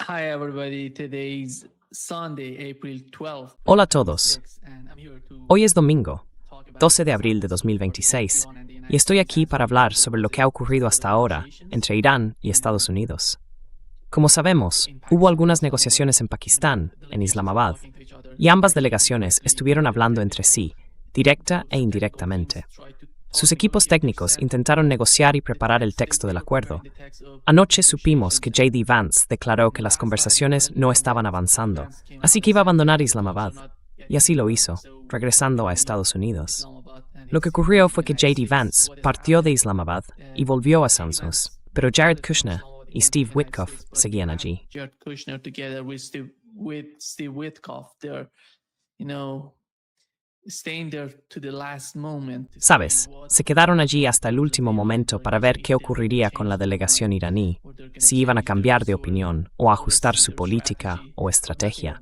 Hi everybody, today's Sunday, April 12th. Hola a todos. And I'm here to Hoy es domingo, talk about 12 de abril de 2026, y estoy aquí para hablar sobre lo que ha ocurrido hasta ahora entre Irán y Estados Unidos. Como sabemos, hubo algunas negociaciones en Pakistán, en Islamabad, y ambas delegaciones estuvieron hablando entre sí, directa e indirectamente. Sus equipos técnicos intentaron negociar y preparar el texto del acuerdo. Anoche supimos que J.D. Vance declaró que las conversaciones no estaban avanzando, así que iba a abandonar Islamabad. Y así lo hizo, regresando a Estados Unidos. Lo que ocurrió fue que J.D. Vance partió de Islamabad y volvió a St. pero Jared Kushner y Steve Witkoff seguían allí. Jared Kushner together with Steve Witkoff, they're, staying there to the last moment. Sabes, se quedaron allí hasta el último momento para ver qué ocurriría con la delegación iraní, si iban a cambiar de opinión o ajustar su política o estrategia.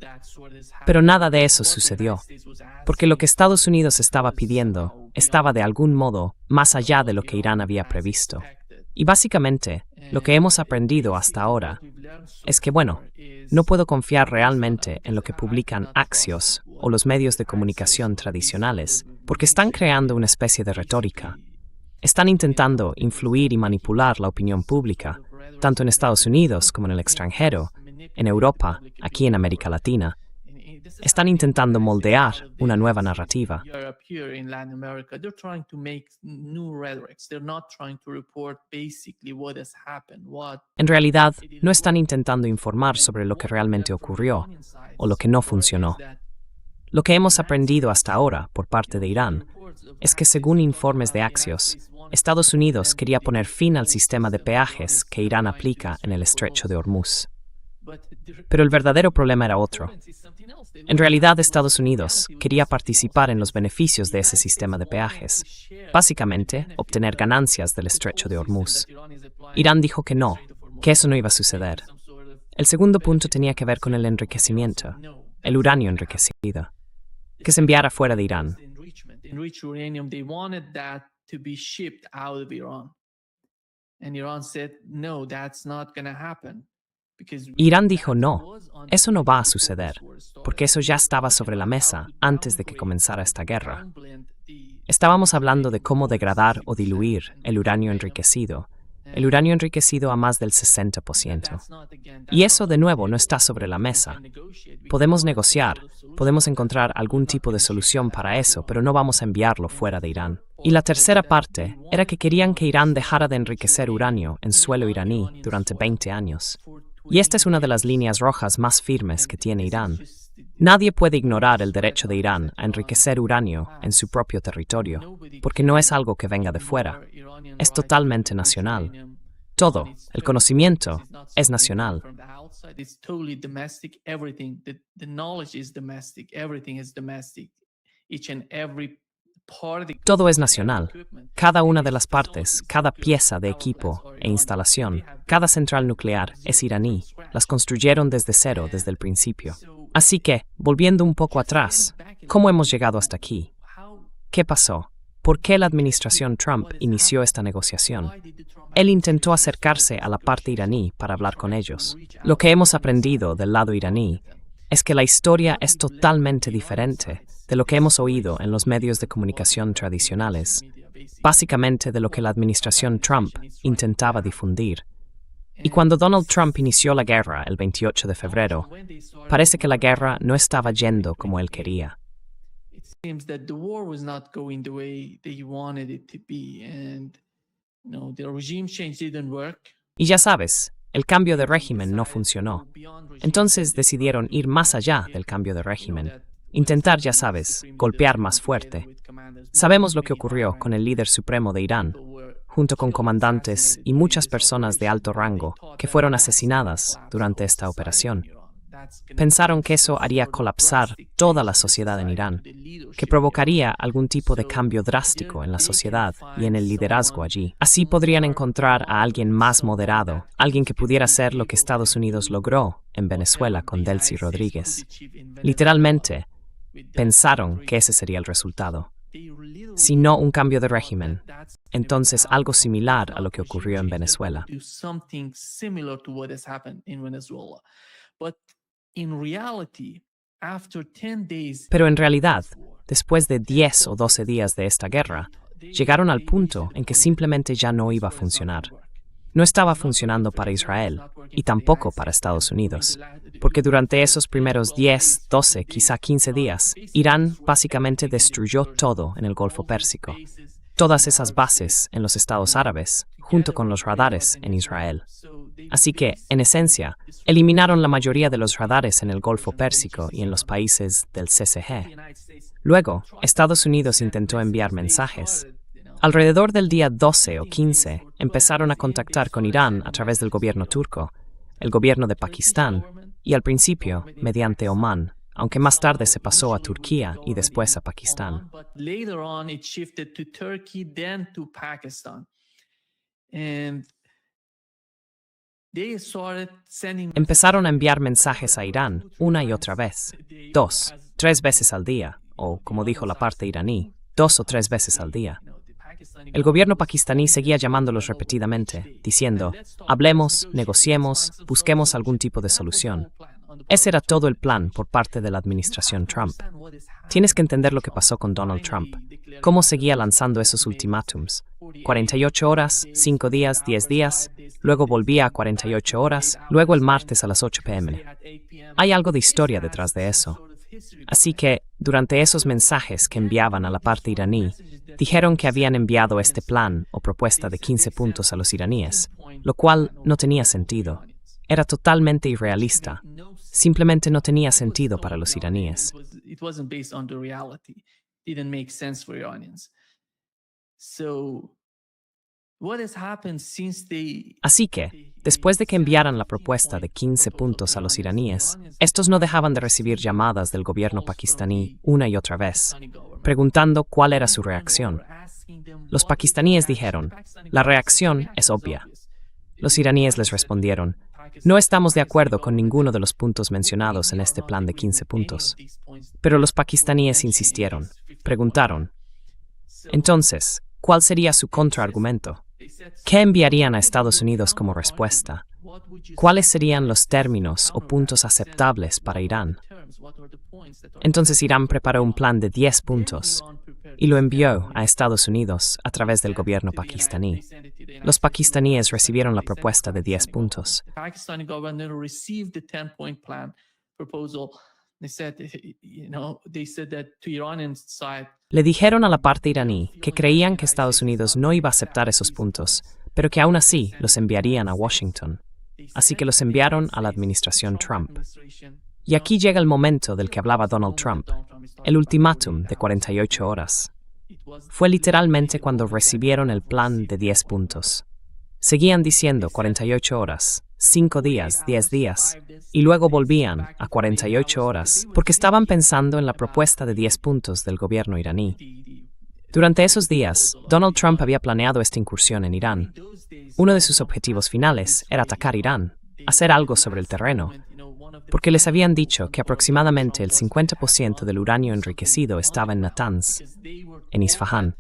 Pero nada de eso sucedió, porque lo que Estados Unidos estaba pidiendo estaba de algún modo más allá de lo que Irán había previsto. Y básicamente, lo que hemos aprendido hasta ahora es que, no puedo confiar realmente en lo que publican Axios o los medios de comunicación tradicionales, porque están creando una especie de retórica. Están intentando influir y manipular la opinión pública, tanto en Estados Unidos como en el extranjero, en Europa, aquí en América Latina. Están intentando moldear una nueva narrativa. Europe, here in Latin America, they're trying to make new rhetorics. They're not trying to report basically what has happened, En realidad, no están intentando informar sobre lo que realmente ocurrió o lo que no funcionó. Lo que hemos aprendido hasta ahora por parte de Irán es que, según informes de Axios, Estados Unidos quería poner fin al sistema de peajes que Irán aplica en el estrecho de Hormuz. Pero el verdadero problema era otro. En realidad, Estados Unidos quería participar en los beneficios de ese sistema de peajes, básicamente obtener ganancias del estrecho de Hormuz. Irán dijo que no, que eso no iba a suceder. El segundo punto tenía que ver con el enriquecimiento, el uranio enriquecido, que se enviara fuera de Irán. Enriched uranium, they wanted that to be shipped out of Iran. And Iran said, no, that's not going to happen. Irán dijo no, eso no va a suceder, porque eso ya estaba sobre la mesa antes de que comenzara esta guerra. Estábamos hablando de cómo degradar o diluir el uranio enriquecido a más del 60%. Y eso de nuevo no está sobre la mesa. Podemos negociar, podemos encontrar algún tipo de solución para eso, pero no vamos a enviarlo fuera de Irán. Y la tercera parte era que querían que Irán dejara de enriquecer uranio en suelo iraní durante 20 años. Y esta es una de las líneas rojas más firmes que tiene Irán. Nadie puede ignorar el derecho de Irán a enriquecer uranio en su propio territorio, porque no es algo que venga de fuera. Es totalmente nacional. Todo, el conocimiento, es nacional. Todo es nacional. Cada una de las partes, cada pieza de equipo e instalación, cada central nuclear es iraní. Las construyeron desde cero, desde el principio. Así que, volviendo un poco atrás, ¿cómo hemos llegado hasta aquí? ¿Qué pasó? ¿Por qué la administración Trump inició esta negociación? Él intentó acercarse a la parte iraní para hablar con ellos. Lo que hemos aprendido del lado iraní es que la historia es totalmente diferente de lo que hemos oído en los medios de comunicación tradicionales, básicamente de lo que la administración Trump intentaba difundir. Y cuando Donald Trump inició la guerra el 28 de febrero, parece que la guerra no estaba yendo como él quería. Y ya sabes, el cambio de régimen no funcionó. Entonces decidieron ir más allá del cambio de régimen. Intentar, ya sabes, golpear más fuerte. Sabemos lo que ocurrió con el líder supremo de Irán, junto con comandantes y muchas personas de alto rango que fueron asesinadas durante esta operación. Pensaron que eso haría colapsar toda la sociedad en Irán, que provocaría algún tipo de cambio drástico en la sociedad y en el liderazgo allí. Así podrían encontrar a alguien más moderado, alguien que pudiera hacer lo que Estados Unidos logró en Venezuela con Delcy Rodríguez. Literalmente, pensaron que ese sería el resultado. sino un cambio de régimen. Entonces, algo similar a lo que ocurrió en Venezuela. Pero en realidad, después de 10 o 12 días de esta guerra, llegaron al punto en que simplemente ya no iba a funcionar. No estaba funcionando para Israel y tampoco para Estados Unidos, porque durante esos primeros 10, 12, quizá 15 días, Irán básicamente destruyó todo en el Golfo Pérsico. Todas esas bases en los estados árabes, junto con los radares en Israel. Así que, en esencia, eliminaron la mayoría de los radares en el Golfo Pérsico y en los países del CCG. Luego, Estados Unidos intentó enviar mensajes. Alrededor del día 12 o 15, empezaron a contactar con Irán a través del gobierno turco, el gobierno de Pakistán y al principio mediante Omán, aunque más tarde se pasó a Turquía y después a Pakistán. Empezaron a enviar mensajes a Irán una y otra vez, 2, 3 veces al día, o como dijo la parte iraní, 2 o 3 veces al día. El gobierno pakistaní seguía llamándolos repetidamente, diciendo, hablemos, negociemos, busquemos algún tipo de solución. Ese era todo el plan por parte de la administración Trump. Tienes que entender lo que pasó con Donald Trump, cómo seguía lanzando esos ultimátums. 48 horas, 5 días, 10 días, luego volvía a 48 horas, luego el martes a las 8 p.m. Hay algo de historia detrás de eso. Así que, durante esos mensajes que enviaban a la parte iraní, dijeron que habían enviado este plan o propuesta de 15 puntos a los iraníes, lo cual no tenía sentido. Era totalmente irrealista. Simplemente no tenía sentido para los iraníes. Así que, después de que enviaran la propuesta de 15 puntos a los iraníes, estos no dejaban de recibir llamadas del gobierno pakistaní una y otra vez, preguntando cuál era su reacción. Los pakistaníes dijeron, la reacción es obvia. Los iraníes les respondieron, no estamos de acuerdo con ninguno de los puntos mencionados en este plan de 15 puntos. Pero los pakistaníes insistieron, preguntaron, entonces, ¿cuál sería su contraargumento? ¿Qué enviarían a Estados Unidos como respuesta? ¿Cuáles serían los términos o puntos aceptables para Irán? Entonces Irán preparó un plan de 10 puntos y lo envió a Estados Unidos a través del gobierno pakistaní. Los pakistaníes recibieron la propuesta de 10 puntos. Le dijeron a la parte iraní que creían que Estados Unidos no iba a aceptar esos puntos, pero que aún así los enviarían a Washington. Así que los enviaron a la administración Trump. Y aquí llega el momento del que hablaba Donald Trump, el ultimátum de 48 horas. Fue literalmente cuando recibieron el plan de 10 puntos. Seguían diciendo 48 horas, 5 días, 10 días, y luego volvían a 48 horas porque estaban pensando en la propuesta de 10 puntos del gobierno iraní. Durante esos días, Donald Trump había planeado esta incursión en Irán. Uno de sus objetivos finales era atacar Irán, hacer algo sobre el terreno, porque les habían dicho que aproximadamente el 50% del uranio enriquecido estaba en Natanz, en Isfahán.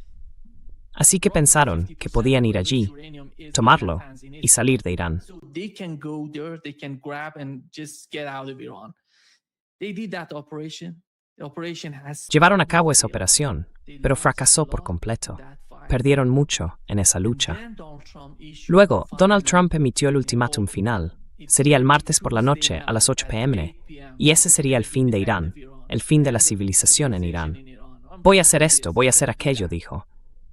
Así que pensaron que podían ir allí, tomarlo y salir de Irán. Llevaron a cabo esa operación, pero fracasó por completo. Perdieron mucho en esa lucha. Luego, Donald Trump emitió el ultimátum final. Sería el martes por la noche a las 8 p.m. y ese sería el fin de Irán, el fin de la civilización en Irán. Voy a hacer esto, voy a hacer aquello, dijo.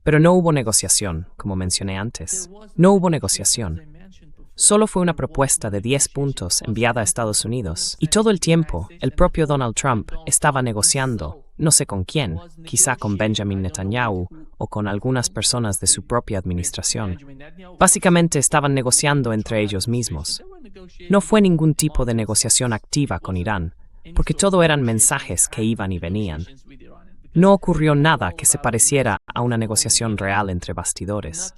Pero no hubo negociación, como mencioné antes. No hubo negociación. Solo fue una propuesta de 10 puntos enviada a Estados Unidos. Y todo el tiempo, el propio Donald Trump estaba negociando, no sé con quién, quizá con Benjamin Netanyahu o con algunas personas de su propia administración. Básicamente estaban negociando entre ellos mismos. No fue ningún tipo de negociación activa con Irán, porque todo eran mensajes que iban y venían. No ocurrió nada que se pareciera a una negociación real entre bastidores.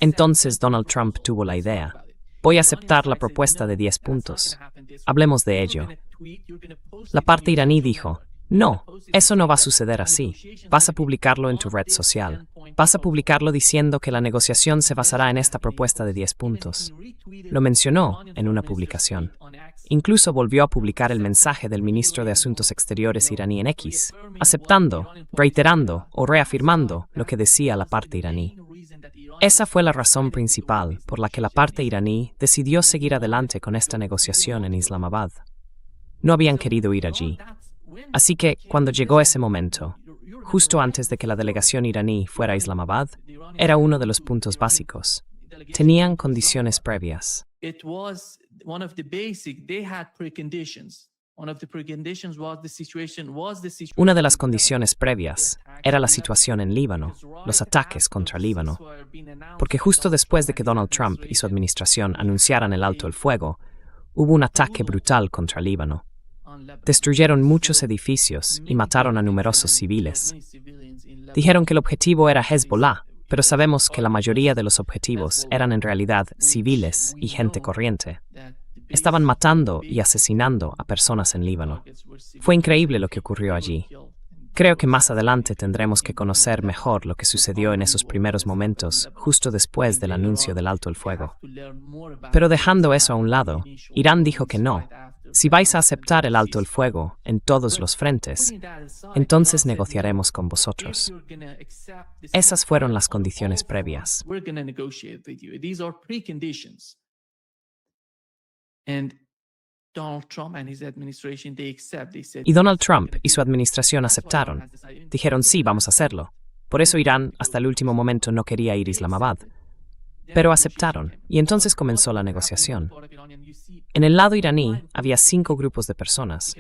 Entonces Donald Trump tuvo la idea. voy a aceptar la propuesta de 10 puntos. Hablemos de ello. La parte iraní dijo, no, eso no va a suceder así. Vas a publicarlo en tu red social. Vas a publicarlo diciendo que la negociación se basará en esta propuesta de 10 puntos. Lo mencionó en una publicación. Incluso volvió a publicar el mensaje del ministro de Asuntos Exteriores iraní en X, aceptando, reiterando o reafirmando lo que decía la parte iraní. Esa fue la razón principal por la que la parte iraní decidió seguir adelante con esta negociación en Islamabad. No habían querido ir allí. Así que, cuando llegó ese momento, justo antes de que la delegación iraní fuera a Islamabad, era uno de los puntos básicos. Tenían condiciones previas. Una de las condiciones previas era la situación en Líbano, los ataques contra Líbano, porque justo después de que Donald Trump y su administración anunciaran el alto el fuego, hubo un ataque brutal contra Líbano. Destruyeron muchos edificios y mataron a numerosos civiles. Dijeron que el objetivo era Hezbollah, pero sabemos que la mayoría de los objetivos eran en realidad civiles y gente corriente. Estaban matando y asesinando a personas en Líbano. Fue increíble lo que ocurrió allí. Creo que más adelante tendremos que conocer mejor lo que sucedió en esos primeros momentos, justo después del anuncio del alto el fuego. Pero dejando eso a un lado, Irán dijo que no. Si vais a aceptar el alto el fuego en todos los frentes, entonces negociaremos con vosotros. Esas fueron las condiciones previas. Y Donald Trump y su administración aceptaron. Dijeron, sí, vamos a hacerlo. Por eso Irán, hasta el último momento, no quería ir a Islamabad. Pero aceptaron, y entonces comenzó la negociación. En el lado iraní había 5 grupos de personas,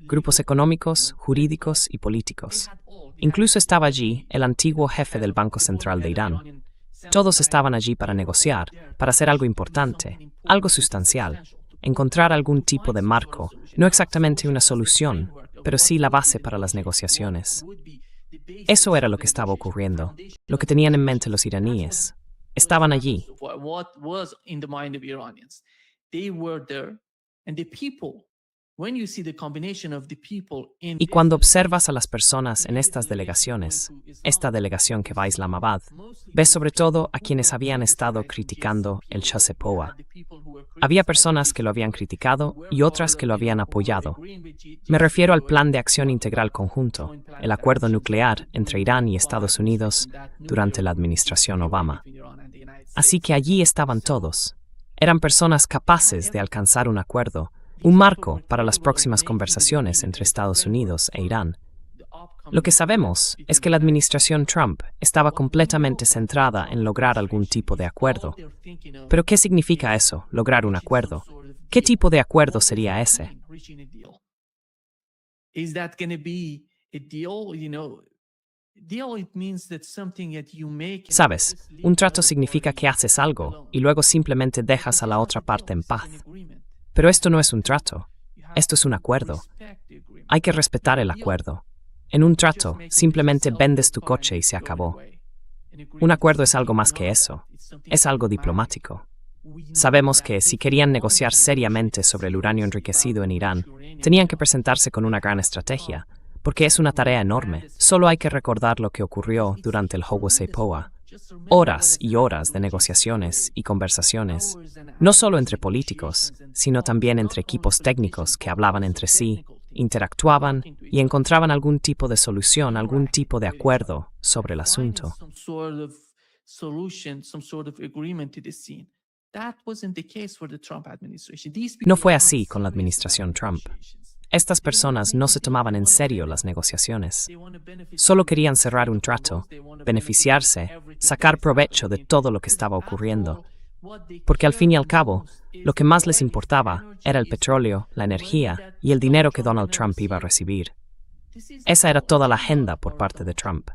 grupos económicos, jurídicos y políticos. Incluso estaba allí el antiguo jefe del Banco Central de Irán. Todos estaban allí para negociar, para hacer algo importante, algo sustancial, encontrar algún tipo de marco, no exactamente una solución, pero sí la base para las negociaciones. Eso era lo que estaba ocurriendo, lo que tenían en mente los iraníes. Estaban allí. Y cuando observas a las personas en estas delegaciones, esta delegación que va a Islamabad, ves sobre todo a quienes habían estado criticando el JCPOA. Había personas que lo habían criticado y otras que lo habían apoyado. Me refiero al Plan de Acción Integral Conjunto, el acuerdo nuclear entre Irán y Estados Unidos durante la administración Obama. Así que allí estaban todos. Eran personas capaces de alcanzar un acuerdo, un marco para las próximas conversaciones entre Estados Unidos e Irán. Lo que sabemos es que la administración Trump estaba completamente centrada en lograr algún tipo de acuerdo. ¿Pero qué significa eso, lograr un acuerdo? ¿Qué tipo de acuerdo sería ese? Sabes, un trato significa que haces algo y luego simplemente dejas a la otra parte en paz. Pero esto no es un trato, esto es un acuerdo. Hay que respetar el acuerdo. En un trato, simplemente vendes tu coche y se acabó. Un acuerdo es algo más que eso, es algo diplomático. Sabemos que si querían negociar seriamente sobre el uranio enriquecido en Irán, tenían que presentarse con una gran estrategia, porque es una tarea enorme. Solo hay que recordar lo que ocurrió durante el JCPOA. Horas y horas de negociaciones y conversaciones, no solo entre políticos, sino también entre equipos técnicos que hablaban entre sí, interactuaban y encontraban algún tipo de solución, algún tipo de acuerdo sobre el asunto. No fue así con la administración Trump. Estas personas no se tomaban en serio las negociaciones. Solo querían cerrar un trato, beneficiarse, sacar provecho de todo lo que estaba ocurriendo. Porque al fin y al cabo, lo que más les importaba era el petróleo, la energía y el dinero que Donald Trump iba a recibir. Esa era toda la agenda por parte de Trump.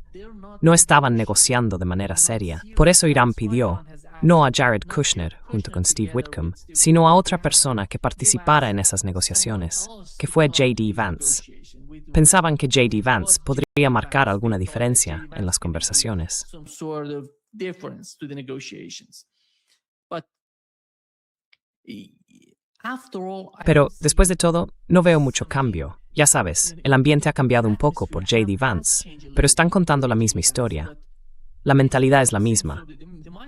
No estaban negociando de manera seria. Por eso Irán pidió, no a Jared Kushner junto con Steve Whitcomb, sino a otra persona que participara en esas negociaciones, que fue J.D. Vance. Pensaban que J.D. Vance podría marcar alguna diferencia en las conversaciones. Pero, después de todo, no veo mucho cambio. Ya sabes, el ambiente ha cambiado un poco por J.D. Vance, pero están contando la misma historia. La mentalidad es la misma.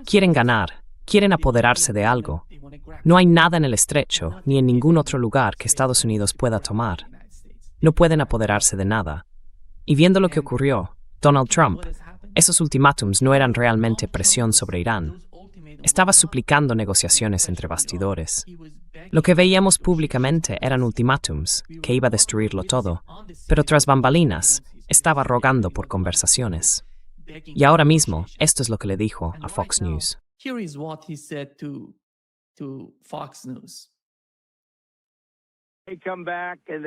Quieren ganar, quieren apoderarse de algo. No hay nada en el estrecho, ni en ningún otro lugar que Estados Unidos pueda tomar. No pueden apoderarse de nada. Y viendo lo que ocurrió, Donald Trump, esos ultimátums no eran realmente presión sobre Irán. Estaba suplicando negociaciones entre bastidores. Lo que veíamos públicamente eran ultimátums, que iba a destruirlo todo, pero tras bambalinas, estaba rogando por conversaciones. Y ahora mismo, esto es lo que le dijo a Fox News.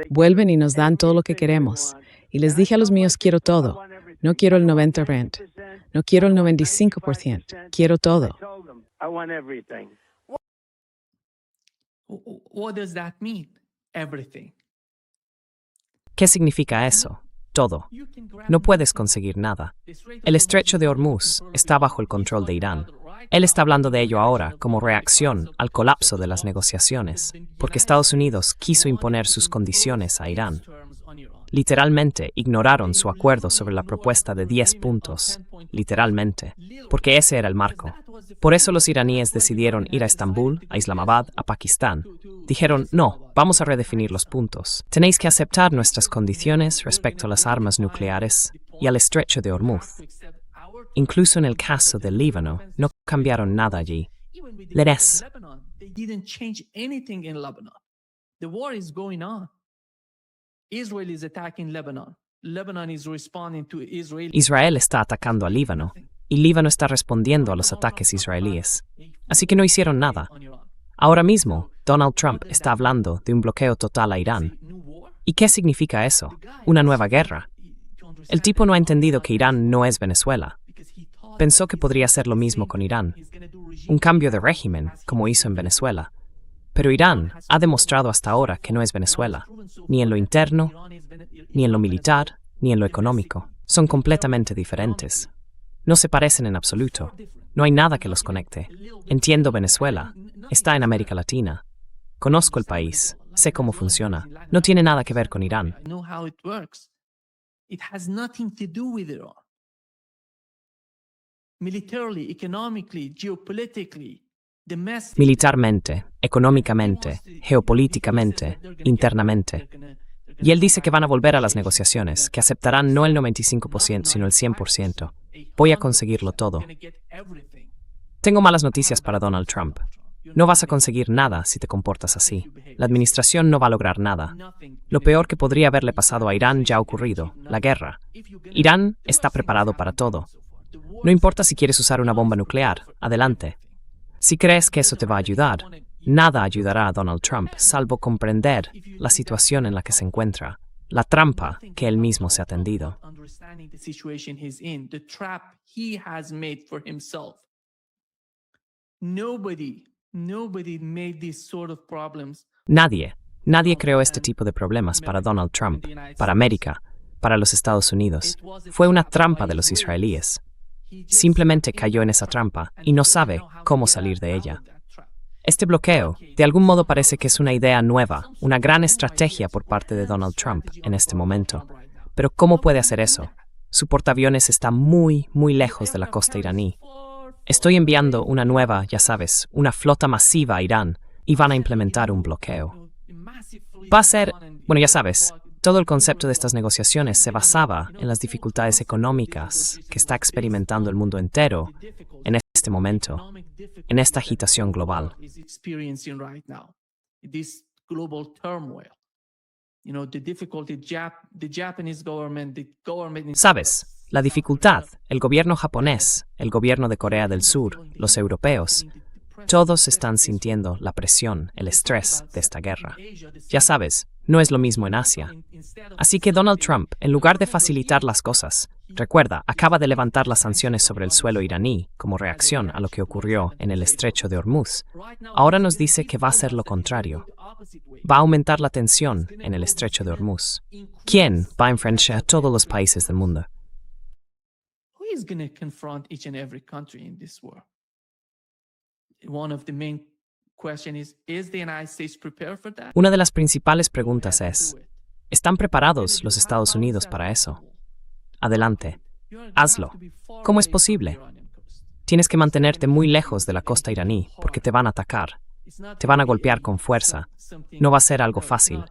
Vuelven y nos dan todo lo que queremos. Y les dije a los míos, quiero todo. No quiero el 90%. No quiero el 95%. Quiero todo. What does that mean? Everything. ¿Qué significa eso? Todo. No puedes conseguir nada. El estrecho de Hormuz está bajo el control de Irán. Él está hablando de ello ahora como reacción al colapso de las negociaciones, porque Estados Unidos quiso imponer sus condiciones a Irán. Literalmente ignoraron su acuerdo sobre la propuesta de 10 puntos, literalmente, porque ese era el marco. Por eso los iraníes decidieron ir a Estambul, a Islamabad, a Pakistán. Dijeron, no, vamos a redefinir los puntos. Tenéis que aceptar nuestras condiciones respecto a las armas nucleares y al estrecho de Hormuz. Incluso en el caso del Líbano, no cambiaron nada allí. Leres. Israel está atacando a Líbano, y Líbano está respondiendo a los ataques israelíes. Así que no hicieron nada. Ahora mismo, Donald Trump está hablando de un bloqueo total a Irán. ¿Y qué significa eso? ¿Una nueva guerra? El tipo no ha entendido que Irán no es Venezuela. Pensó que podría hacer lo mismo con Irán. Un cambio de régimen, como hizo en Venezuela. Pero Irán ha demostrado hasta ahora que no es Venezuela, ni en lo interno, ni en lo militar, ni en lo económico. Son completamente diferentes. No se parecen en absoluto. No hay nada que los conecte. Entiendo Venezuela. Está en América Latina. Conozco el país. Sé cómo funciona. No tiene nada que ver con Irán. Militarmente, económicamente, geopolíticamente, internamente. Y él dice que van a volver a las negociaciones, que aceptarán no el 95%, sino el 100%. Voy a conseguirlo todo. Tengo malas noticias para Donald Trump. No vas a conseguir nada si te comportas así. La administración no va a lograr nada. Lo peor que podría haberle pasado a Irán ya ha ocurrido, la guerra. Irán está preparado para todo. No importa si quieres usar una bomba nuclear, adelante. Si crees que eso te va a ayudar, nada ayudará a Donald Trump, salvo comprender la situación en la que se encuentra, la trampa que él mismo se ha tendido. Nadie creó este tipo de problemas para Donald Trump, para América, para los Estados Unidos. Fue una trampa de los israelíes. Simplemente cayó en esa trampa y no sabe cómo salir de ella. Este bloqueo, de algún modo, parece que es una idea nueva, una gran estrategia por parte de Donald Trump en este momento. Pero ¿cómo puede hacer eso? Su portaaviones está muy, muy lejos de la costa iraní. Estoy enviando una nueva, ya sabes, una flota masiva a Irán y van a implementar un bloqueo. Va a ser, bueno, ya sabes, todo el concepto de estas negociaciones se basaba en las dificultades económicas que está experimentando el mundo entero en este momento, en esta agitación global. ¿Sabes? La dificultad, el gobierno japonés, el gobierno de Corea del Sur, los europeos, todos están sintiendo la presión, el estrés de esta guerra. Ya sabes, no es lo mismo en Asia. Así que Donald Trump, en lugar de facilitar las cosas, recuerda, acaba de levantar las sanciones sobre el suelo iraní como reacción a lo que ocurrió en el estrecho de Hormuz. Ahora nos dice que va a hacer lo contrario. Va a aumentar la tensión en el estrecho de Hormuz. ¿Quién va a enfrentar a todos los países del mundo? Who is going to confront each and every country in this world? One of the main Una de las principales preguntas es, ¿están preparados los Estados Unidos para eso? Adelante, hazlo. ¿Cómo es posible? Tienes que mantenerte muy lejos de la costa iraní porque te van a atacar. Te van a golpear con fuerza. No va a ser algo fácil.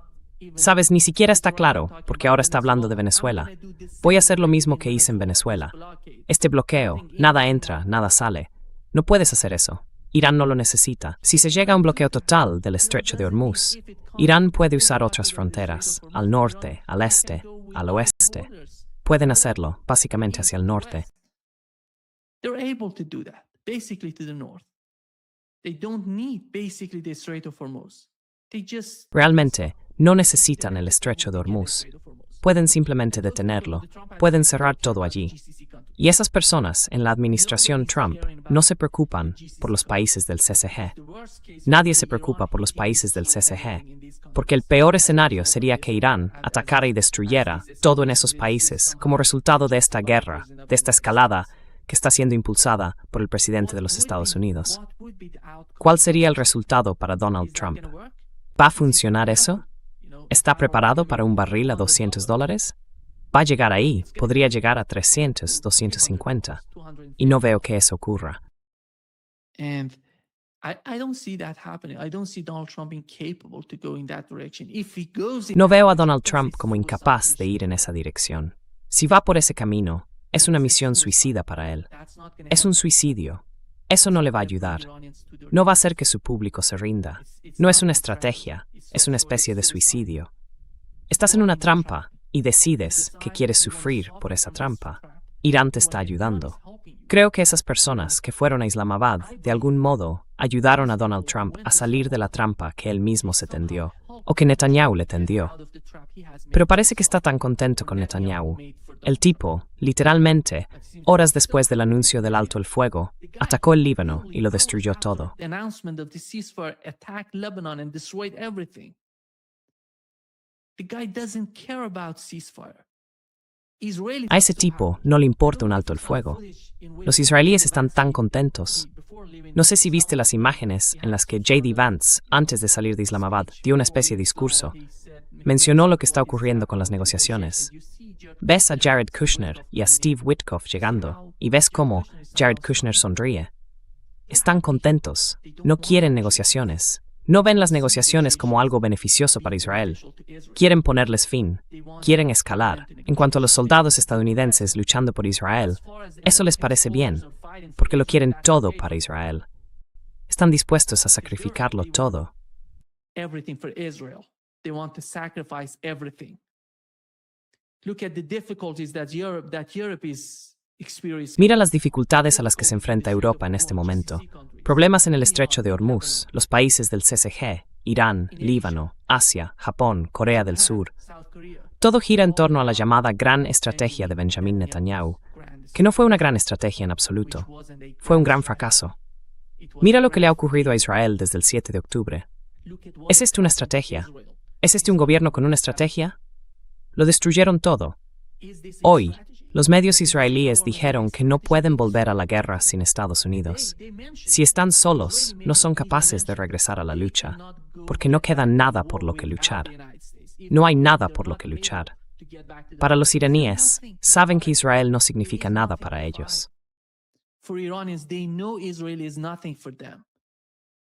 Sabes, ni siquiera está claro, porque ahora está hablando de Venezuela. Voy a hacer lo mismo que hice en Venezuela. Este bloqueo, nada entra, nada sale. No puedes hacer eso. Irán no lo necesita. Si se llega a un bloqueo total del estrecho de Hormuz, Irán puede usar otras fronteras, al norte, al este, al oeste. Pueden hacerlo, básicamente hacia el norte. They're able to do that, basically to the north. They don't need basically the Strait of Hormuz. They just Realmente, no necesitan el estrecho de Hormuz. Pueden simplemente detenerlo. Pueden cerrar todo allí. Y esas personas en la administración Trump no se preocupan por los países del CCG. Nadie se preocupa por los países del CCG, porque el peor escenario sería que Irán atacara y destruyera todo en esos países como resultado de esta guerra, de esta escalada que está siendo impulsada por el presidente de los Estados Unidos. ¿Cuál sería el resultado para Donald Trump? ¿Va a funcionar eso? ¿Está preparado para un barril a $200? Va a llegar ahí, podría llegar a 300, 250. Y no veo que eso ocurra. And I don't see that happening. I don't see Donald Trump incapable to go in that direction. If he goes in No veo a Donald Trump como incapaz de ir en esa dirección. Si va por ese camino, es una misión suicida para él. Es un suicidio. Eso no le va a ayudar. No va a hacer que su público se rinda. No es una estrategia, es una especie de suicidio. Estás en una trampa y decides que quieres sufrir por esa trampa. Irán te está ayudando. Creo que esas personas que fueron a Islamabad, de algún modo, ayudaron a Donald Trump a salir de la trampa que él mismo se tendió, o que Netanyahu le tendió. Pero parece que está tan contento con Netanyahu. El tipo, literalmente, horas después del anuncio del alto el fuego, atacó el Líbano y lo destruyó todo. The announcement of the ceasefire attacked Lebanon and destroyed everything. The guy doesn't care about ceasefire. A ese tipo no le importa un alto el fuego. Los israelíes están tan contentos. No sé si viste las imágenes en las que J.D. Vance, antes de salir de Islamabad, dio una especie de discurso. Mencionó lo que está ocurriendo con las negociaciones. Ves a Jared Kushner y a Steve Witkoff llegando, y ves cómo Jared Kushner sonríe. Están contentos. No quieren negociaciones. No ven las negociaciones como algo beneficioso para Israel. Quieren ponerles fin. Quieren escalar. En cuanto a los soldados estadounidenses luchando por Israel, eso les parece bien, porque lo quieren todo para Israel. Están dispuestos a sacrificarlo todo. Everything for Israel. They want to sacrifice everything. Look at the difficulties that Europe is experiencing. Mira las dificultades a las que se enfrenta Europa en este momento. Problemas en el estrecho de Hormuz, los países del CCG, Irán, Líbano, Asia, Japón, Corea del Sur. Todo gira en torno a la llamada Gran Estrategia de Benjamin Netanyahu, que no fue una gran estrategia en absoluto. Fue un gran fracaso. Mira lo que le ha ocurrido a Israel desde el 7 de octubre. ¿Es esto una estrategia? ¿Es este un gobierno con una estrategia? Lo destruyeron todo. Hoy, los medios israelíes dijeron que no pueden volver a la guerra sin Estados Unidos. Si están solos, no son capaces de regresar a la lucha, porque no queda nada por lo que luchar. No hay nada por lo que luchar. Para los iraníes, saben que Israel no significa nada para ellos. For Iranians, they know Israel is nothing for them.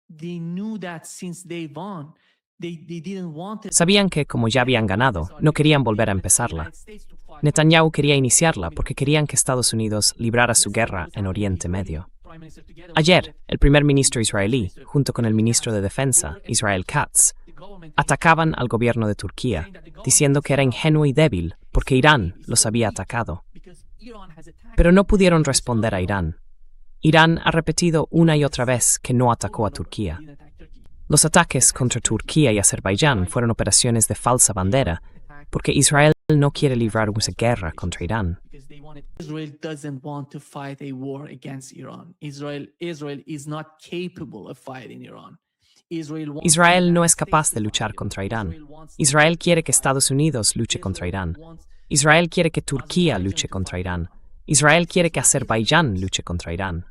They knew that since they won. They didn't want it. Sabían que, como ya habían ganado, no querían volver a empezarla. Netanyahu quería iniciarla porque querían que Estados Unidos librara su guerra en Oriente Medio. Ayer, el primer ministro israelí, junto con el ministro de Defensa, Israel Katz, atacaban al gobierno de Turquía, diciendo que era ingenuo y débil porque Irán los había atacado. Pero no pudieron responder a Irán. Irán ha repetido una y otra vez que no atacó a Turquía. Los ataques contra Turquía y Azerbaiyán fueron operaciones de falsa bandera, porque Israel no quiere librar una guerra contra Irán. Israel doesn't want to fight a war against Iran. Israel is not capable of fighting Iran. Israel no es capaz de luchar contra Irán. Israel quiere que Estados Unidos luche contra Irán. Israel quiere que Turquía luche contra Irán. Israel quiere que Azerbaiyán luche contra Irán.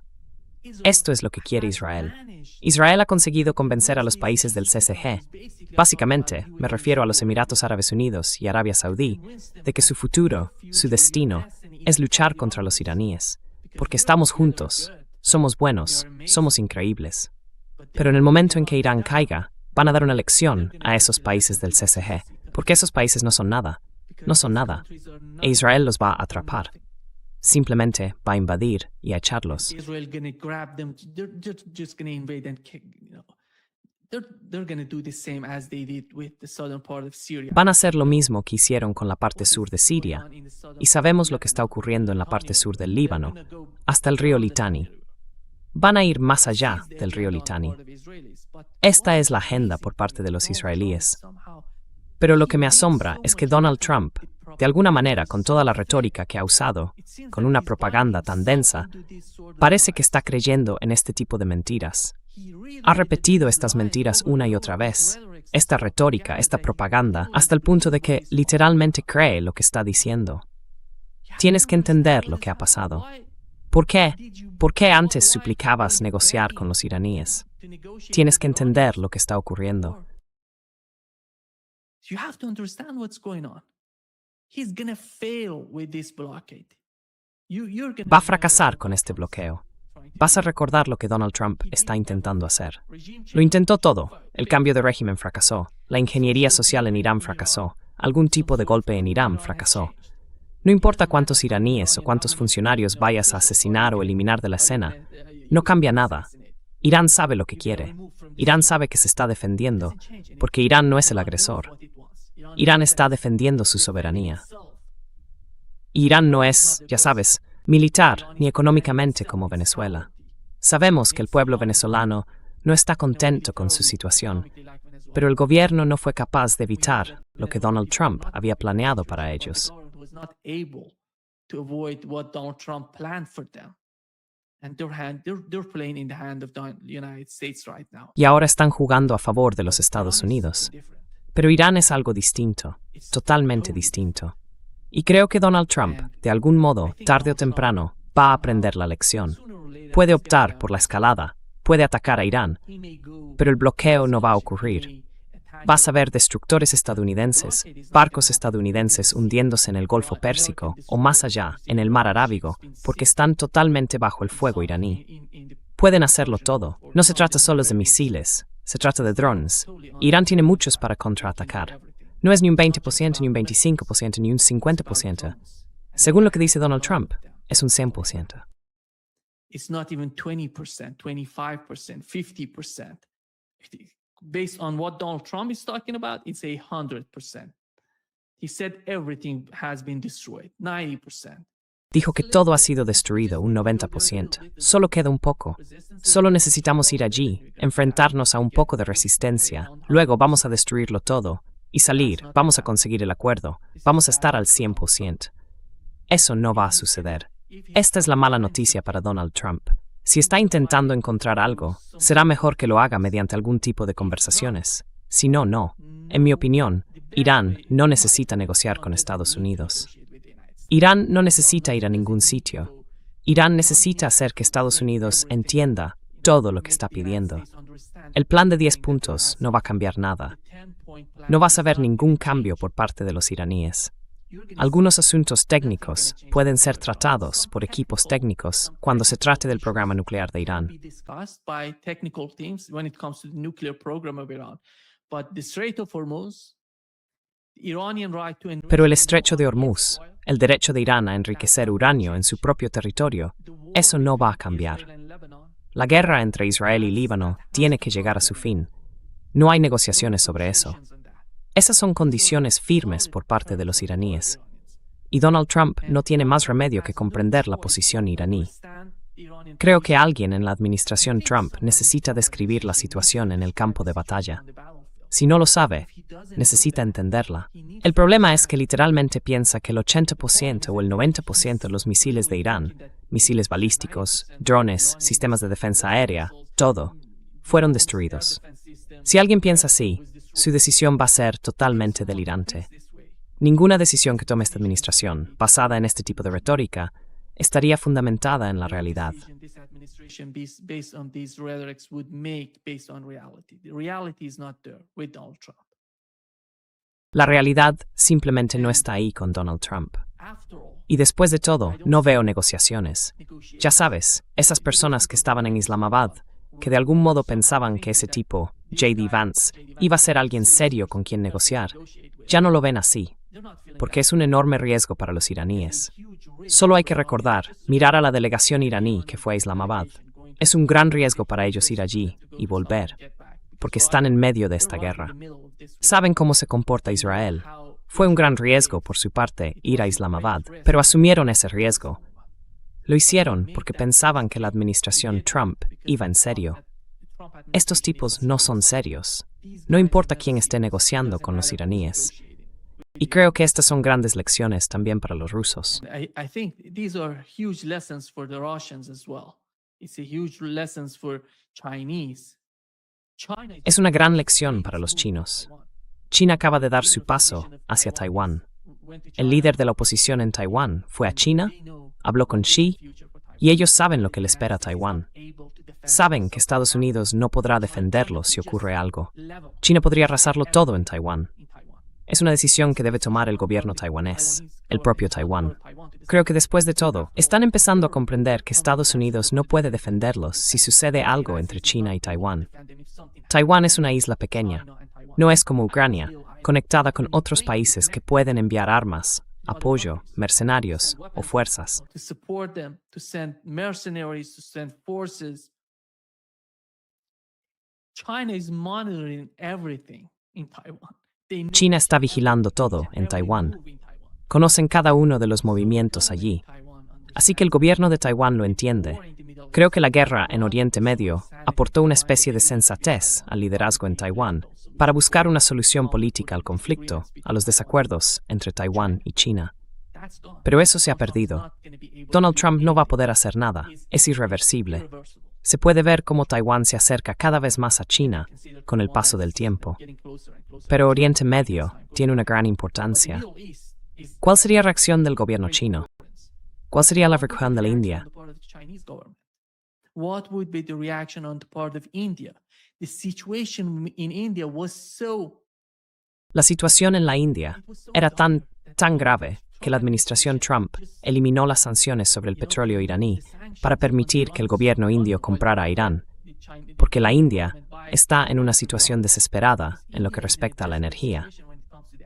Esto es lo que quiere Israel. Israel ha conseguido convencer a los países del CCG, básicamente, me refiero a los Emiratos Árabes Unidos y Arabia Saudí, de que su futuro, su destino, es luchar contra los iraníes, porque estamos juntos, somos buenos, somos increíbles. Pero en el momento en que Irán caiga, van a dar una lección a esos países del CCG, porque esos países no son nada, e Israel los va a atrapar. Simplemente va a invadir y a echarlos. Israel gonna grab them. They're just gonna invade and kick, they're gonna do the same as they did with the southern part of Syria. Van a hacer lo mismo que hicieron con la parte sur de Siria, y sabemos lo que está ocurriendo en la parte sur del Líbano, hasta el río Litani. Van a ir más allá del río Litani. Esta es la agenda por parte de los israelíes. Pero lo que me asombra es que Donald Trump, de alguna manera, con toda la retórica que ha usado, con una propaganda tan densa, parece que está creyendo en este tipo de mentiras. Ha repetido estas mentiras una y otra vez, esta retórica, esta propaganda, hasta el punto de que literalmente cree lo que está diciendo. Tienes que entender lo que ha pasado. ¿Por qué? ¿Por qué antes suplicabas negociar con los iraníes? Tienes que entender lo que está ocurriendo. You have to understand what's going on. He's gonna fail with this blockade. Va a fracasar con este bloqueo. Vas a recordar lo que Donald Trump está intentando hacer. Lo intentó todo. El cambio de régimen fracasó. La ingeniería social en Irán fracasó. Algún tipo de golpe en Irán fracasó. No importa cuántos iraníes o cuántos funcionarios vayas a asesinar o eliminar de la escena, no cambia nada. Irán sabe lo que quiere. Irán sabe que se está defendiendo, porque Irán no es el agresor. Irán está defendiendo su soberanía. Irán no es, ya sabes, militar ni económicamente como Venezuela. Sabemos que el pueblo venezolano no está contento con su situación, pero el gobierno no fue capaz de evitar lo que Donald Trump había planeado para ellos. Y ahora están jugando a favor de los Estados Unidos. Pero Irán es algo distinto, totalmente distinto. Y creo que Donald Trump, de algún modo, tarde o temprano, va a aprender la lección. Puede optar por la escalada, puede atacar a Irán, pero el bloqueo no va a ocurrir. Vas a ver destructores estadounidenses, barcos estadounidenses hundiéndose en el Golfo Pérsico o más allá, en el Mar Arábigo, porque están totalmente bajo el fuego iraní. Pueden hacerlo todo. No se trata solo de misiles, se trata de drones. Irán tiene muchos para contraatacar. No es ni un 20%, ni un 25%, ni un 50%. Según lo que dice Donald Trump, es un 100%. It's not even 20%, 25%, 50%. Based on what Donald Trump is talking about, it's 100%. He said everything has been destroyed, 90%. Dijo que todo ha sido destruido, un 90%. Solo queda un poco. Solo necesitamos ir allí, enfrentarnos a un poco de resistencia. Luego vamos a destruirlo todo. Y salir, vamos a conseguir el acuerdo. Vamos a estar al 100%. Eso no va a suceder. Esta es la mala noticia para Donald Trump. Si está intentando encontrar algo, será mejor que lo haga mediante algún tipo de conversaciones. Si no, no. En mi opinión, Irán no necesita negociar con Estados Unidos. Irán no necesita ir a ningún sitio. Irán necesita hacer que Estados Unidos entienda todo lo que está pidiendo. El plan de 10 puntos no va a cambiar nada. No vas a ver ningún cambio por parte de los iraníes. Algunos asuntos técnicos pueden ser tratados por equipos técnicos cuando se trate del programa nuclear de Irán. Pero el estrecho de Hormuz, el derecho de Irán a enriquecer uranio en su propio territorio, eso no va a cambiar. La guerra entre Israel y Líbano tiene que llegar a su fin. No hay negociaciones sobre eso. Esas son condiciones firmes por parte de los iraníes. Y Donald Trump no tiene más remedio que comprender la posición iraní. Creo que alguien en la administración Trump necesita describir la situación en el campo de batalla. Si no lo sabe, necesita entenderla. El problema es que literalmente piensa que el 80% o el 90% de los misiles de Irán, misiles balísticos, drones, sistemas de defensa aérea, todo, fueron destruidos. Si alguien piensa así, su decisión va a ser totalmente delirante. Ninguna decisión que tome esta administración, basada en este tipo de retórica, estaría fundamentada en la realidad. This administration based on these rhetorics would make based on reality. The reality is not there with Donald Trump. La realidad simplemente no está ahí con Donald Trump. After all, Y después de todo, no veo negociaciones. Ya sabes, esas personas que estaban en Islamabad, que de algún modo pensaban que ese tipo, J.D. Vance, iba a ser alguien serio con quien negociar, ya no lo ven así, porque es un enorme riesgo para los iraníes. Solo hay que recordar, mirar a la delegación iraní que fue a Islamabad. Es un gran riesgo para ellos ir allí y volver, porque están en medio de esta guerra. Saben cómo se comporta Israel. Fue un gran riesgo por su parte ir a Islamabad, pero asumieron ese riesgo. Lo hicieron porque pensaban que la administración Trump iba en serio. Estos tipos no son serios. No importa quién esté negociando con los iraníes. Y creo que estas son grandes lecciones también para los rusos. I think these are huge lessons for the Russians as well. It's a huge lessons for Chinese. Es una gran lección para los chinos. China acaba de dar su paso hacia Taiwán. El líder de la oposición en Taiwán fue a China, habló con Xi, y ellos saben lo que le espera a Taiwán. Saben que Estados Unidos no podrá defenderlo si ocurre algo. China podría arrasarlo todo en Taiwán. Es una decisión que debe tomar el gobierno taiwanés, el propio Taiwán. Creo que después de todo, están empezando a comprender que Estados Unidos no puede defenderlos si sucede algo entre China y Taiwán. Taiwán es una isla pequeña. No es como Ucrania, conectada con otros países que pueden enviar armas, apoyo, mercenarios o fuerzas. To support them, to send mercenaries, to send forces. China is monitoring everything in Taiwan. China está vigilando todo en Taiwán. Conocen cada uno de los movimientos allí. Así que el gobierno de Taiwán lo entiende. Creo que la guerra en Oriente Medio aportó una especie de sensatez al liderazgo en Taiwán para buscar una solución política al conflicto, a los desacuerdos entre Taiwán y China. Pero eso se ha perdido. Donald Trump no va a poder hacer nada. Es irreversible. Se puede ver cómo Taiwán se acerca cada vez más a China con el paso del tiempo. Pero Oriente Medio tiene una gran importancia. ¿Cuál sería la reacción del gobierno chino? ¿Cuál sería la reacción de la India? What would be the reaction on the part of India? The situation in India was so La situación en la India era tan grave que la administración Trump eliminó las sanciones sobre el petróleo iraní para permitir que el gobierno indio comprara a Irán, porque la India está en una situación desesperada en lo que respecta a la energía.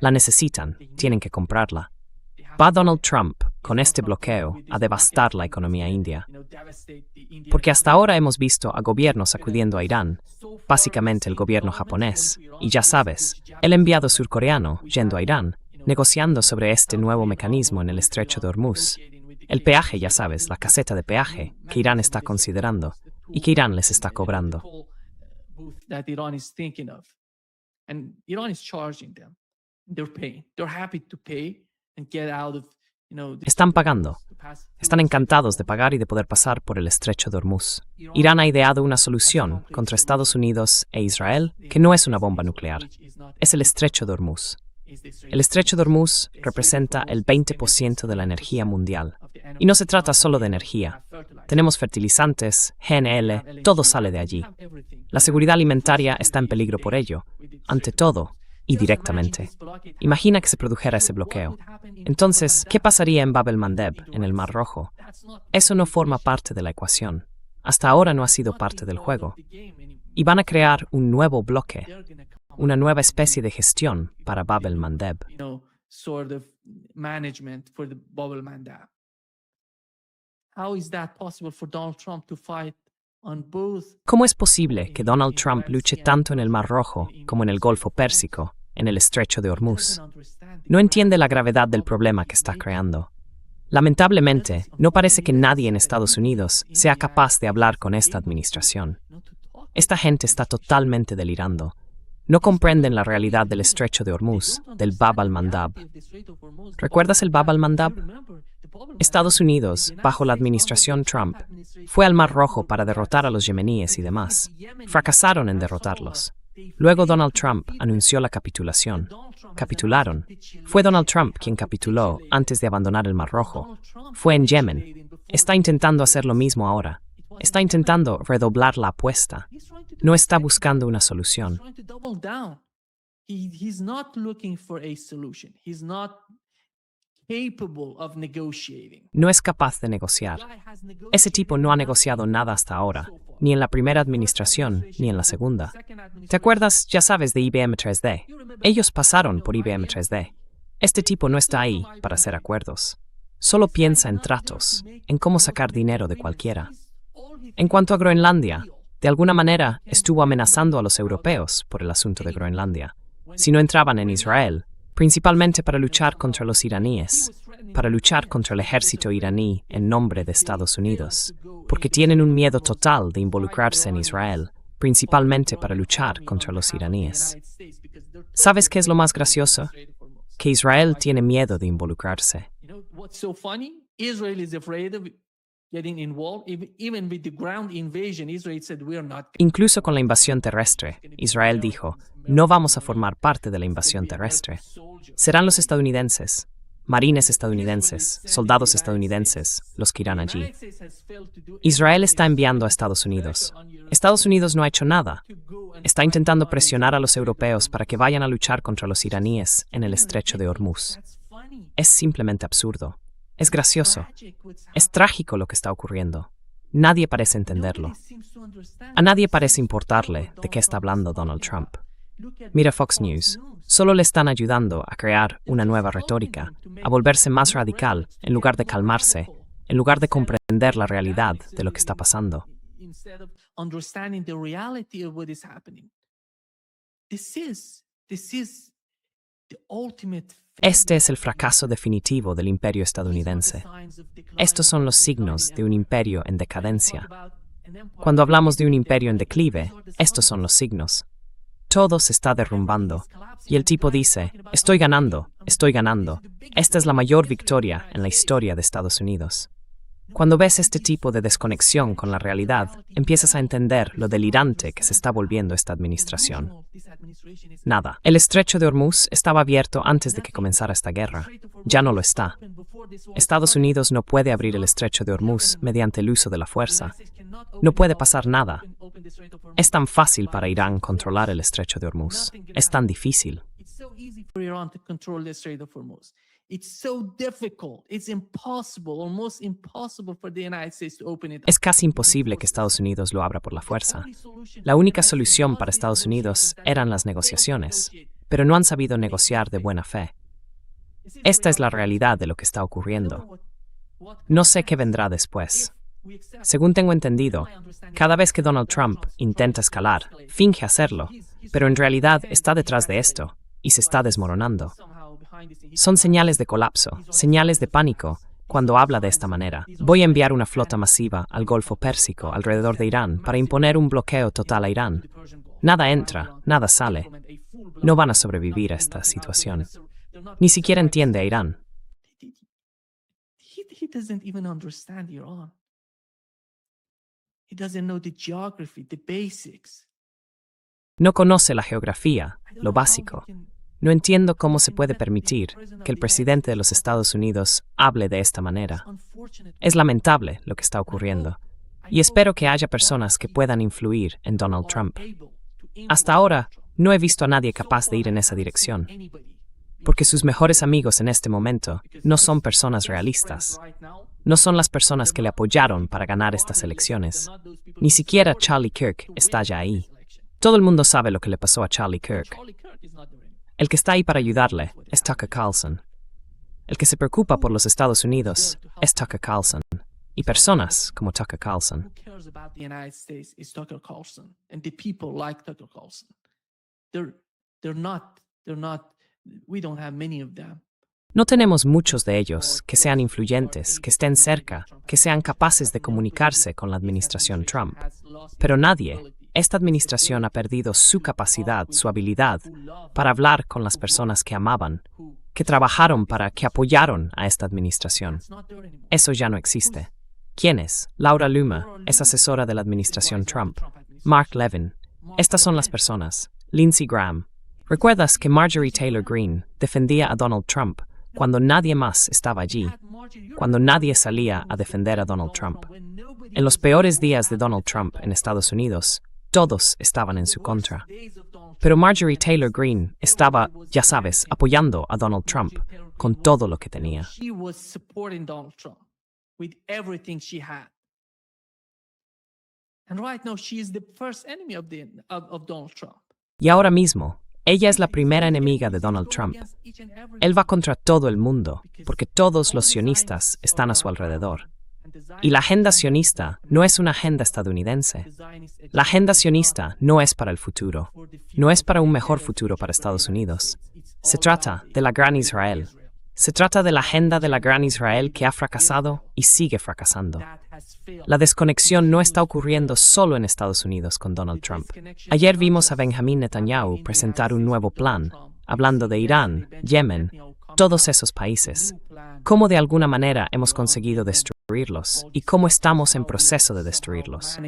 La necesitan, tienen que comprarla. Va Donald Trump con este bloqueo a devastar la economía india, porque hasta ahora hemos visto a gobiernos acudiendo a Irán, básicamente el gobierno japonés, y ya sabes, el enviado surcoreano yendo a Irán, negociando sobre este nuevo mecanismo en el estrecho de Hormuz. El peaje, ya sabes, la caseta de peaje que Irán está considerando y que Irán les está cobrando. that Iran is thinking of. And Iran is charging them. They're paying. They're happy to pay and get out of, Están pagando. Están encantados de pagar y de poder pasar por el estrecho de Hormuz. Irán ha ideado una solución contra Estados Unidos e Israel que no es una bomba nuclear. Es el estrecho de Hormuz. El estrecho de Hormuz representa el 20% de la energía mundial. Y no se trata solo de energía. Tenemos fertilizantes, GNL, todo sale de allí. La seguridad alimentaria está en peligro por ello, ante todo y directamente. Imagina que se produjera ese bloqueo. Entonces, ¿qué pasaría en Bab el-Mandeb, en el Mar Rojo? Eso no forma parte de la ecuación. Hasta ahora no ha sido parte del juego. Y van a crear un nuevo bloque, una nueva especie de gestión para Bab el-Mandeb. Sort of management for the Bab el-Mandeb. How is that possible for Donald Trump to fight on both? ¿Cómo es posible que Donald Trump luche tanto en el Mar Rojo como en el Golfo Pérsico, en el estrecho de Hormuz? No entiende la gravedad del problema que está creando. Lamentablemente, no parece que nadie en Estados Unidos sea capaz de hablar con esta administración. Esta gente está totalmente delirando. No comprenden la realidad del estrecho de Hormuz, del Bab al-Mandab. ¿Recuerdas el Bab al-Mandab? Estados Unidos, bajo la administración Trump, fue al Mar Rojo para derrotar a los yemeníes y demás. Fracasaron en derrotarlos. Luego Donald Trump anunció la capitulación. Capitularon. Fue Donald Trump quien capituló antes de abandonar el Mar Rojo. Fue en Yemen Está intentando hacer lo mismo ahora. Está intentando redoblar la apuesta. No está buscando una solución. He's not looking for a solution. He's not capable of negotiating. No es capaz de negociar. Ese tipo no ha negociado nada hasta ahora, ni en la primera administración, ni en la segunda. ¿Te acuerdas, ya sabes, de IBM 3D? Ellos pasaron por IBM 3D. Este tipo no está ahí para hacer acuerdos. Solo piensa en tratos, en cómo sacar dinero de cualquiera. En cuanto a Groenlandia, de alguna manera estuvo amenazando a los europeos por el asunto de Groenlandia. Si no entraban en Israel, principalmente para luchar contra los iraníes, para luchar contra el ejército iraní en nombre de Estados Unidos, porque tienen un miedo total de involucrarse en Israel, principalmente para luchar contra los iraníes. ¿Sabes qué es lo más gracioso? Que Israel tiene miedo de involucrarse. What's so funny? Israel is afraid of getting involved. Even with the ground invasion, Israel said we are not. Incluso con la invasión terrestre, Israel dijo, no vamos a formar parte de la invasión terrestre. Serán los estadounidenses, marines estadounidenses, soldados estadounidenses, los que irán allí. Israel está enviando a Estados Unidos. Estados Unidos no ha hecho nada. Está intentando presionar a los europeos para que vayan a luchar contra los iraníes en el estrecho de Hormuz. Es simplemente absurdo. Es gracioso. Es trágico lo que está ocurriendo. Nadie parece entenderlo. A nadie parece importarle de qué está hablando Donald Trump. Mira Fox News. Solo le están ayudando a crear una nueva retórica, a volverse más radical en lugar de calmarse, en lugar de comprender la realidad de lo que está pasando. Este es el fracaso definitivo del imperio estadounidense. Estos son los signos de un imperio en decadencia. Cuando hablamos de un imperio en declive, estos son los signos. Todo se está derrumbando. Y el tipo dice, estoy ganando. Esta es la mayor victoria en la historia de Estados Unidos. Cuando ves este tipo de desconexión con la realidad, empiezas a entender lo delirante que se está volviendo esta administración. Nada. El estrecho de Hormuz estaba abierto antes de que comenzara esta guerra. Ya no lo está. Estados Unidos no puede abrir el estrecho de Hormuz mediante el uso de la fuerza. No puede pasar nada. Es tan fácil para Irán controlar el estrecho de Hormuz. Es tan difícil. It's so difficult. It's impossible, almost impossible for the United States to open it. Es casi imposible que Estados Unidos lo abra por la fuerza. La única solución para Estados Unidos eran las negociaciones, pero no han sabido negociar de buena fe. Esta es la realidad de lo que está ocurriendo. No sé qué vendrá después. Según tengo entendido, cada vez que Donald Trump intenta escalar, finge hacerlo, pero en realidad está detrás de esto y se está desmoronando. Son señales de colapso, señales de pánico, cuando habla de esta manera. Voy a enviar una flota masiva al Golfo Pérsico alrededor de Irán para imponer un bloqueo total a Irán. Nada entra, nada sale. No van a sobrevivir a esta situación. Ni siquiera entiende a Irán. He doesn't even understand Iran. He doesn't know the geography, the basics. No conoce la geografía, lo básico. No entiendo cómo se puede permitir que el presidente de los Estados Unidos hable de esta manera. Es lamentable lo que está ocurriendo, y espero que haya personas que puedan influir en Donald Trump. Hasta ahora, no he visto a nadie capaz de ir en esa dirección, porque sus mejores amigos en este momento no son personas realistas. No son las personas que le apoyaron para ganar estas elecciones. Ni siquiera Charlie Kirk está ya ahí. Todo el mundo sabe lo que le pasó a Charlie Kirk. El que está ahí para ayudarle es Tucker Carlson. El que se preocupa por los Estados Unidos es Tucker Carlson. Y personas como Tucker Carlson. No tenemos muchos de ellos que sean influyentes, que estén cerca, que sean capaces de comunicarse con la administración Trump. Pero nadie. Esta administración ha perdido su capacidad, su habilidad para hablar con las personas que amaban, que trabajaron para, que apoyaron a esta administración. Eso ya no existe. ¿Quién es? Laura Loomer es asesora de la administración Trump. Mark Levin. Estas son las personas. Lindsey Graham. ¿Recuerdas que Marjorie Taylor Greene defendía a Donald Trump cuando nadie más estaba allí, cuando nadie salía a defender a Donald Trump. En los peores días de Donald Trump en Estados Unidos, todos estaban en su contra. Pero Marjorie Taylor Greene estaba, ya sabes, apoyando a Donald Trump con todo lo que tenía. She was supporting Donald Trump with everything she had. And right now she is the first enemy of Donald Trump. Y ahora mismo, ella es la primera enemiga de Donald Trump. Él va contra todo el mundo, porque todos los sionistas están a su alrededor. Y la agenda sionista no es una agenda estadounidense. La agenda sionista no es para el futuro, no es para un mejor futuro para Estados Unidos. Se trata de la Gran Israel. Se trata de la agenda de la Gran Israel que ha fracasado y sigue fracasando. La desconexión no está ocurriendo solo en Estados Unidos con Donald Trump. Ayer vimos a Benjamin Netanyahu presentar un nuevo plan, hablando de Irán, Yemen, todos esos países. Cómo de alguna manera hemos conseguido destruirlos y cómo estamos en proceso de destruirlos.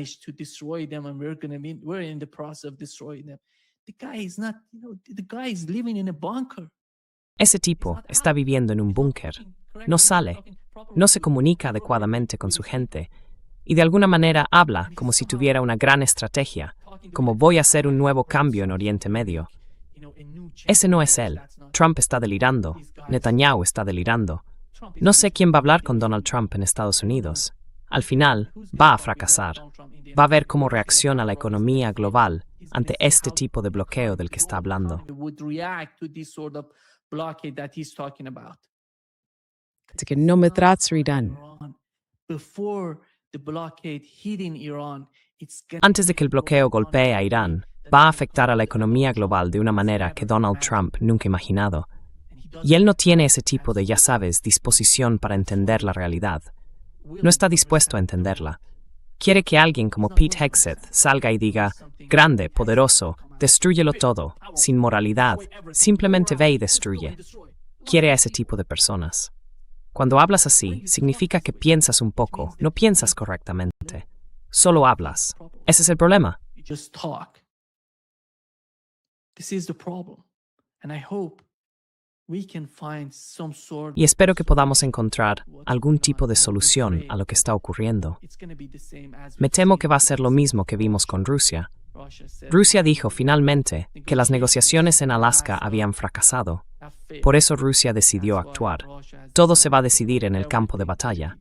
Ese tipo está viviendo en un búnker, no sale, no se comunica adecuadamente con su gente y de alguna manera habla como si tuviera una gran estrategia, como voy a hacer un nuevo cambio en Oriente Medio. Ese no es él. Trump está delirando, Netanyahu está delirando. No sé quién va a hablar con Donald Trump en Estados Unidos. Al final, va a fracasar. Va a ver cómo reacciona la economía global ante este tipo de bloqueo del que está hablando. Así que no me trates, Irán. Antes de que el bloqueo golpee a Irán, va a afectar a la economía global de una manera que Donald Trump nunca ha imaginado. Y él no tiene ese tipo de, ya sabes, disposición para entender la realidad. No está dispuesto a entenderla. Quiere que alguien como Pete Hegseth salga y diga, grande, poderoso, destrúyelo todo, sin moralidad, simplemente ve y destruye. Quiere a ese tipo de personas. Cuando hablas así, significa que piensas un poco, no piensas correctamente. Solo hablas. Ese es el problema. Y espero que podamos encontrar algún tipo de solución a lo que está ocurriendo. Me temo que va a ser lo mismo que vimos con Rusia. Rusia dijo finalmente que las negociaciones en Alaska habían fracasado. Por eso Rusia decidió actuar. Todo se va a decidir en el campo de batalla.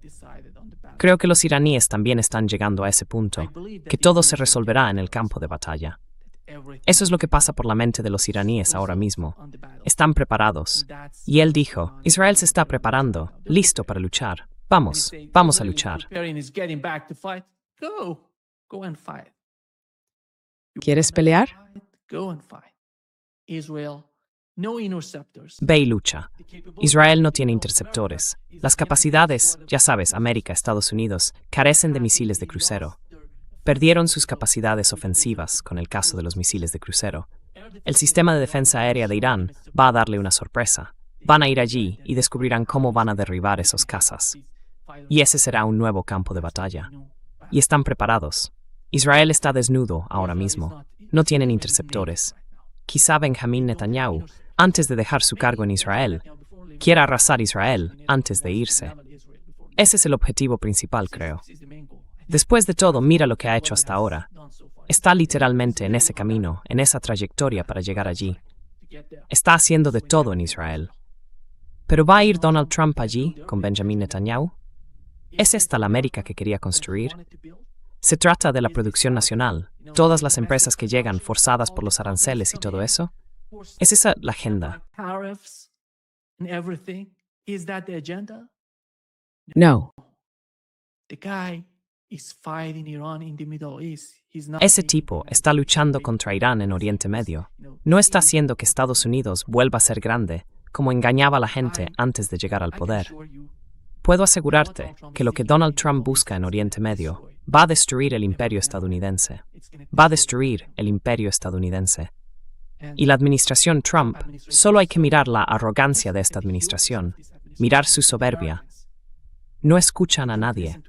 Creo que los iraníes también están llegando a ese punto, que todo se resolverá en el campo de batalla. Eso es lo que pasa por la mente de los iraníes ahora mismo. Están preparados. Y él dijo, Israel se está preparando, listo para luchar. Vamos a luchar. ¿Quieres pelear? Ve y lucha. Israel no tiene interceptores. Las capacidades, ya sabes, América, Estados Unidos, carecen de misiles de crucero. Perdieron sus capacidades ofensivas con el caso de los misiles de crucero. El sistema de defensa aérea de Irán va a darle una sorpresa. Van a ir allí y descubrirán cómo van a derribar esos cazas. Y ese será un nuevo campo de batalla. Y están preparados. Israel está desnudo ahora mismo. No tienen interceptores. Quizá Benjamin Netanyahu, antes de dejar su cargo en Israel, quiera arrasar Israel antes de irse. Ese es el objetivo principal, creo. Después de todo, mira lo que ha hecho hasta ahora. Está literalmente en ese camino, en esa trayectoria para llegar allí. Está haciendo de todo en Israel. ¿Pero va a ir Donald Trump allí con Benjamin Netanyahu? ¿Es esta la América que quería construir? ¿Se trata de la producción nacional, todas las empresas que llegan forzadas por los aranceles y todo eso? ¿Es esa la agenda? No. Ese tipo está luchando contra Irán en Oriente Medio. No está haciendo que Estados Unidos vuelva a ser grande, como engañaba a la gente antes de llegar al poder. Puedo asegurarte que lo que Donald Trump busca en Oriente Medio va a destruir el imperio estadounidense. Va a destruir el imperio estadounidense. Y la administración Trump, solo hay que mirar la arrogancia de esta administración, mirar su soberbia. No escuchan a nadie.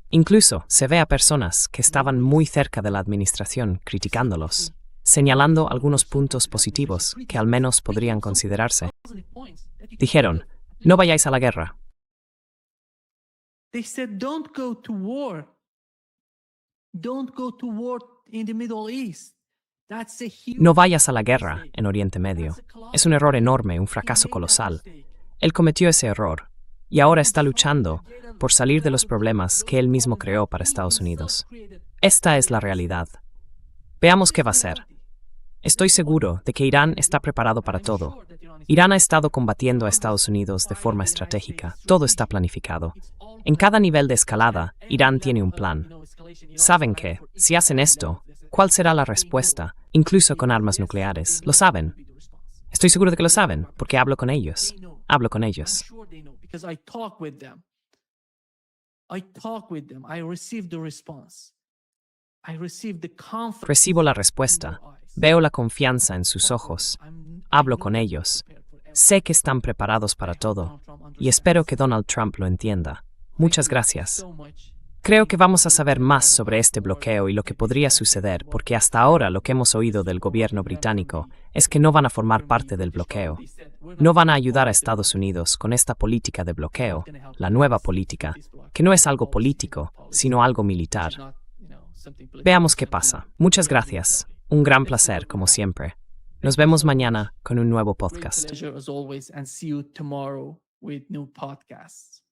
Incluso se ve a personas que estaban muy cerca de la administración criticándolos, señalando algunos puntos positivos que al menos podrían considerarse. Dijeron, No vayáis a la guerra. They said, don't go to war. Don't go to war in the Middle East. That's a huge No vayas a la guerra en Oriente Medio. Es un error enorme, un fracaso colosal. Él cometió ese error y ahora está luchando por salir de los problemas que él mismo creó para Estados Unidos. Esta es la realidad. Veamos qué va a hacer. Estoy seguro de que Irán está preparado para todo. Irán ha estado combatiendo a Estados Unidos de forma estratégica. Todo está planificado. En cada nivel de escalada, Irán tiene un plan. Saben que, si hacen esto, ¿cuál será la respuesta? Incluso con armas nucleares. Lo saben. Estoy seguro de que lo saben, porque hablo con ellos. Hablo con ellos. Because I talk with them. I receive the response. I receive the confidence. Recibo la respuesta. Veo la confianza en sus ojos. Hablo con ellos. Sé que están preparados para todo. Y espero que Donald Trump lo entienda. Muchas gracias. Creo que vamos a saber más sobre este bloqueo y lo que podría suceder, porque hasta ahora lo que hemos oído del gobierno británico es que no van a formar parte del bloqueo. No van a ayudar a Estados Unidos con esta política de bloqueo, la nueva política, que no es algo político, sino algo militar. Veamos qué pasa. Muchas gracias. Un gran placer, como siempre. Nos vemos mañana con un nuevo podcast. Pleasure as always, and see you tomorrow with new podcasts.